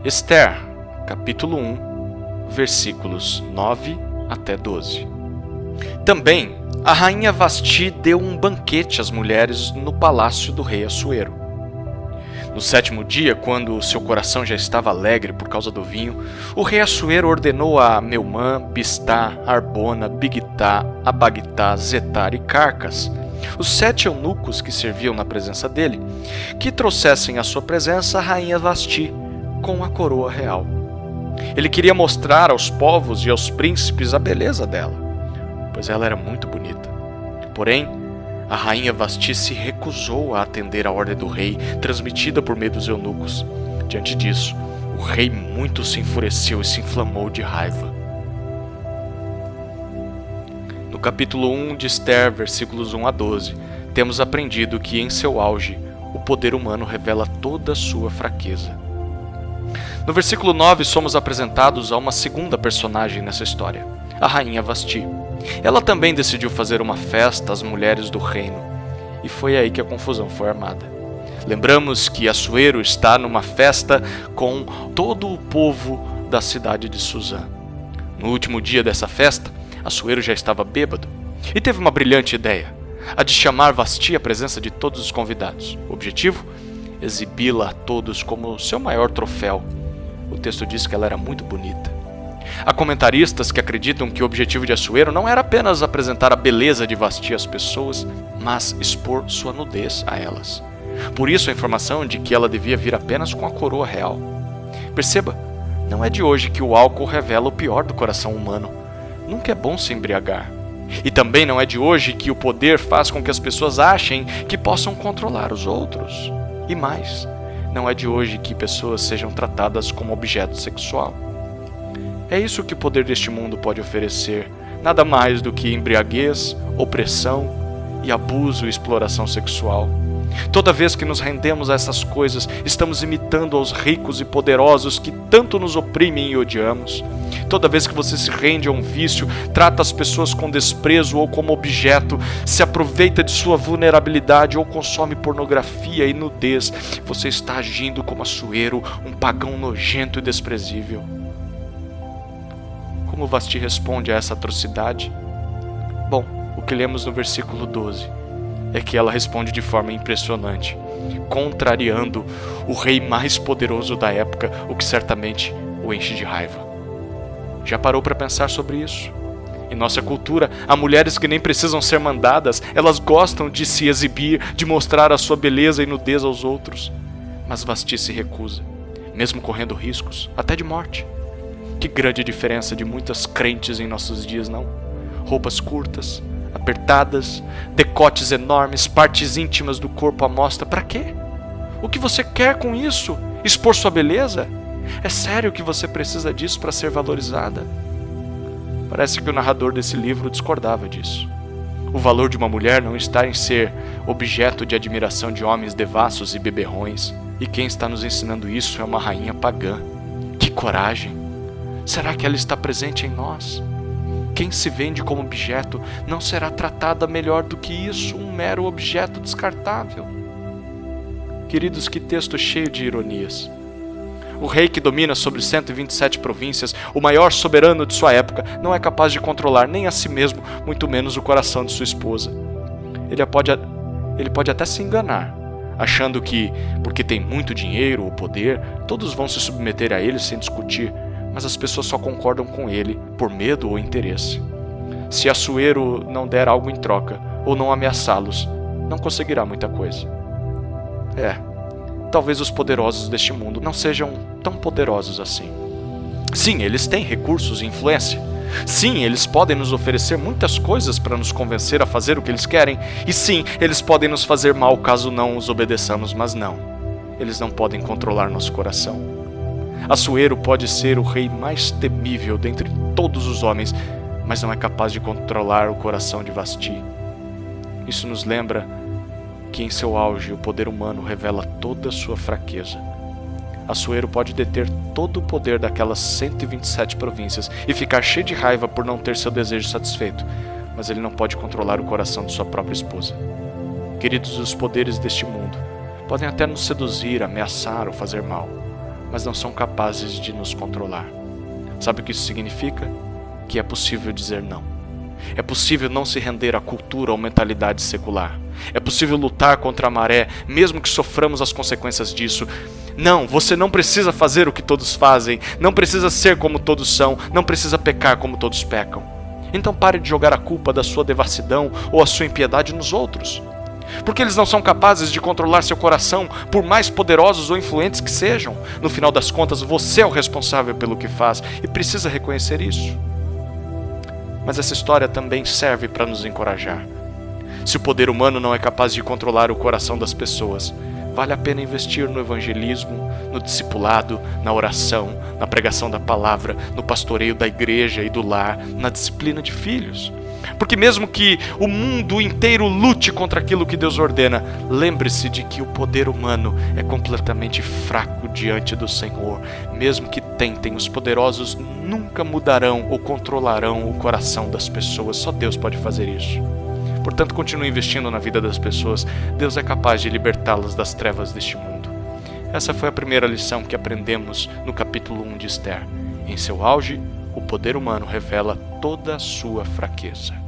Esther, capítulo 1, versículos 9 até 12. Também, a rainha Vasti deu um banquete às mulheres no palácio do rei Assuero. No 7º dia, quando seu coração já estava alegre por causa do vinho, o rei Assuero ordenou a Meumã, Biztá, Arbona, Bigtá, Abagtá, Zetar e Carcas, os 7 eunucos que serviam na presença dele, que trouxessem à sua presença a rainha Vasti com a coroa real. Ele queria mostrar aos povos e aos príncipes a beleza dela, pois ela era muito bonita. Porém, a rainha Vasti se recusou a atender à ordem do rei, transmitida por meio dos eunucos. Diante disso, o rei muito se enfureceu e se inflamou de raiva. No capítulo 1 de Esther, versículos 1 a 12, temos aprendido que em seu auge, o poder humano revela toda a sua fraqueza. No versículo 9, somos apresentados a uma segunda personagem nessa história, a rainha Vasti. Ela também decidiu fazer uma festa às mulheres do reino, e foi aí que a confusão foi armada. Lembramos que Assuero está numa festa com todo o povo da cidade de Suzã. No último dia dessa festa, Assuero já estava bêbado e teve uma brilhante ideia, a de chamar Vasti à presença de todos os convidados. O objetivo? Exibi-la a todos como seu maior troféu. O texto diz que ela era muito bonita. Há comentaristas que acreditam que o objetivo de Assuero não era apenas apresentar a beleza de Vasti às pessoas, mas expor sua nudez a elas. Por isso a informação de que ela devia vir apenas com a coroa real. Perceba, não é de hoje que o álcool revela o pior do coração humano. Nunca é bom se embriagar. E também não é de hoje que o poder faz com que as pessoas achem que possam controlar os outros. E mais, não é de hoje que pessoas sejam tratadas como objeto sexual. É isso que o poder deste mundo pode oferecer, nada mais do que embriaguez, opressão e abuso e exploração sexual. Toda vez que nos rendemos a essas coisas, estamos imitando aos ricos e poderosos que tanto nos oprimem e odiamos. Toda vez que você se rende a um vício, trata as pessoas com desprezo ou como objeto, se aproveita de sua vulnerabilidade ou consome pornografia e nudez, você está agindo como Assuero, um pagão nojento e desprezível. Como Vasti responde a essa atrocidade? Bom, o que lemos no versículo 12 é que ela responde de forma impressionante, contrariando o rei mais poderoso da época, o que certamente o enche de raiva. Já parou para pensar sobre isso? Em nossa cultura, há mulheres que nem precisam ser mandadas, elas gostam de se exibir, de mostrar a sua beleza e nudez aos outros. Mas Vasti se recusa, mesmo correndo riscos, até de morte. Que grande diferença de muitas crentes em nossos dias, não? Roupas curtas, apertadas, decotes enormes, partes íntimas do corpo à mostra. Para quê? O que você quer com isso? Expor sua beleza? É sério que você precisa disso para ser valorizada? Parece que o narrador desse livro discordava disso. O valor de uma mulher não está em ser objeto de admiração de homens devassos e beberrões. E quem está nos ensinando isso é uma rainha pagã. Que coragem! Será que ela está presente em nós? Quem se vende como objeto não será tratada melhor do que isso, um mero objeto descartável. Queridos, que texto cheio de ironias. O rei que domina sobre 127 províncias, o maior soberano de sua época, não é capaz de controlar nem a si mesmo, muito menos o coração de sua esposa. Ele pode até se enganar, achando que, porque tem muito dinheiro ou poder, todos vão se submeter a ele sem discutir, mas as pessoas só concordam com ele por medo ou interesse. Se Assuero não der algo em troca, ou não ameaçá-los, não conseguirá muita coisa. Talvez os poderosos deste mundo não sejam tão poderosos assim. Sim, eles têm recursos e influência. Sim, eles podem nos oferecer muitas coisas para nos convencer a fazer o que eles querem. E sim, eles podem nos fazer mal caso não os obedeçamos, mas não. Eles não podem controlar nosso coração. Assuero pode ser o rei mais temível dentre todos os homens, mas não é capaz de controlar o coração de Vasti. Isso nos lembra que em seu auge o poder humano revela toda a sua fraqueza. Assuero pode deter todo o poder daquelas 127 províncias e ficar cheio de raiva por não ter seu desejo satisfeito, mas ele não pode controlar o coração de sua própria esposa. Queridos, os poderes deste mundo podem até nos seduzir, ameaçar ou fazer mal, mas não são capazes de nos controlar. Sabe o que isso significa? Que é possível dizer não. É possível não se render à cultura ou mentalidade secular. É possível lutar contra a maré, mesmo que soframos as consequências disso. Não, você não precisa fazer o que todos fazem, não precisa ser como todos são, não precisa pecar como todos pecam. Então pare de jogar a culpa da sua devassidão ou a sua impiedade nos outros. Porque eles não são capazes de controlar seu coração, por mais poderosos ou influentes que sejam. No final das contas, você é o responsável pelo que faz e precisa reconhecer isso. Mas essa história também serve para nos encorajar. Se o poder humano não é capaz de controlar o coração das pessoas, vale a pena investir no evangelismo, no discipulado, na oração, na pregação da palavra, no pastoreio da igreja e do lar, na disciplina de filhos. Porque mesmo que o mundo inteiro lute contra aquilo que Deus ordena, lembre-se de que o poder humano é completamente fraco diante do Senhor. Mesmo que tentem, os poderosos nunca mudarão ou controlarão o coração das pessoas. Só Deus pode fazer isso. Portanto, continue investindo na vida das pessoas. Deus é capaz de libertá-las das trevas deste mundo. Essa foi a primeira lição que aprendemos no capítulo 1 de Esther. Em seu auge, o poder humano revela toda a sua fraqueza.